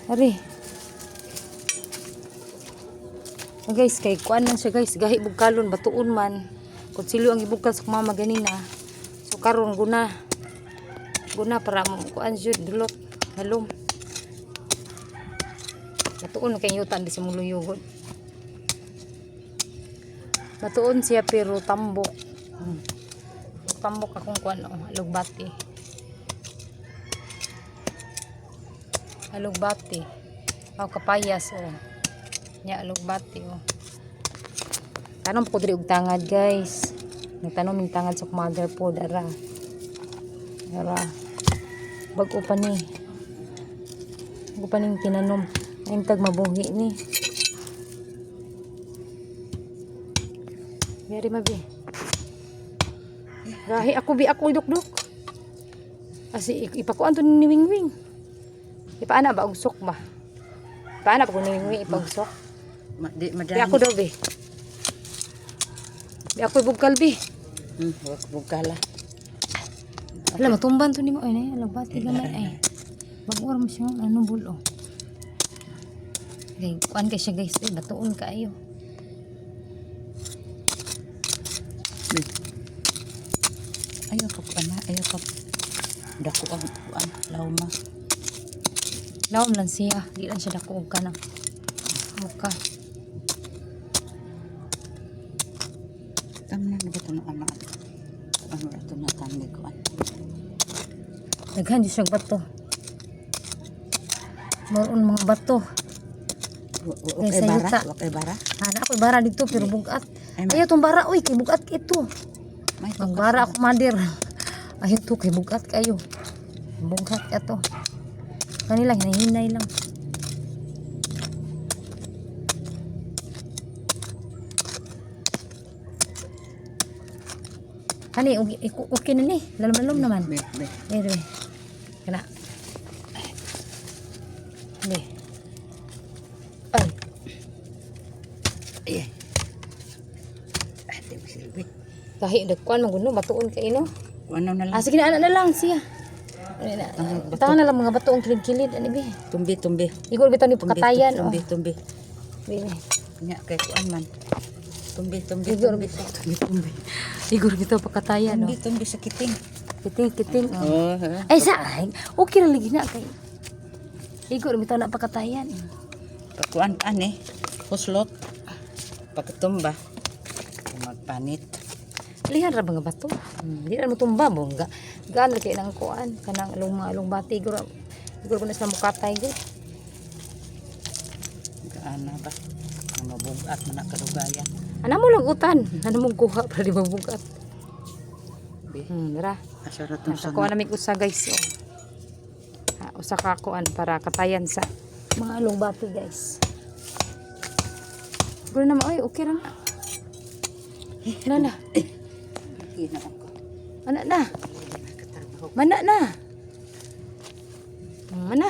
Ari. Guys, kay kuan man siya guys, gahi bugkalon batuon man. Kutsilyo ang ibugkal sa mama ganina. So karon guna para mo kuan jud dulot halom. Batuon kay yutan di sa muluyugod. Batuon siya pero tambok. Tambok akong kuan alugbati. Alugbati. Aw kapayas nya alugbati Tanom po diri og tangad guys. Nagtanom ng tangad sa mother po dara. Bag-o pa ni. Bag-o pa ning tinanom. Ay tag mabuhi ni. Yari mabi. Gahi ako duk-duk. Asi ipakuan to ni Wingwing. Ipaana ba og sok ba? Paana pa ko ni Wingwing ipagsok? Di ako daw be. Di ako bugkal be. Bugkala. Ala matumban to nimo ay alam bati gamay ay. Bagwar mo siya ano bulo. Okay, kuan kay siya guys, batuon kaayo. Ayaw ka dako ang kuan lawma. Lawom lang siya, di lang siya dako og kanang muka. Tamnan dito na anak. Ano ito na tamni kuan. Daghan di siya bato. Moron mga bato. Wakay bara. Ana ako bara dito pero bugat. Ayaw tong bara oy, kay bugat ito. Ang bara ako madir. Ayaw to kay bugat kayo. Bugat ito. Kanila hinahinay lang. Kani okay na ni, lalom naman. Be. Kana. Be. Ay. Ay. Ate silbi. Kahit nagkuan maguno batuon kay no. Ano na lang. Sige na lang siya. Tangan na lang mga bato ang kilid-kilid ani be. Tumbi. Igor bitaw ni pakatayan Tumbi. Be. Nya kay kuan man. Tumbi. Igor bitaw pakatayan Tumbi sa kiting. Kiting. Oh. Ay sa okay ra lagi na kay. Igor bitaw na pakatayan. Kuan ani. Huslot. Pagtumba. Magpanit. Lihan ra mga bato. Di ra mo tumba mo gaan kay nang kuan kanang along bati igor ko na sa mukatay gud. Gaana ba? Mabugat man kadugayan. Ana mo lang utan, ano mong kuha para di mabugat. Dira. Asaratong sa. Kuha namin usa guys. Usa ka kuan para katayan sa mga along bati guys. Guro na oy, okay ra na. Nana. Hina ako. Mana na. Mana.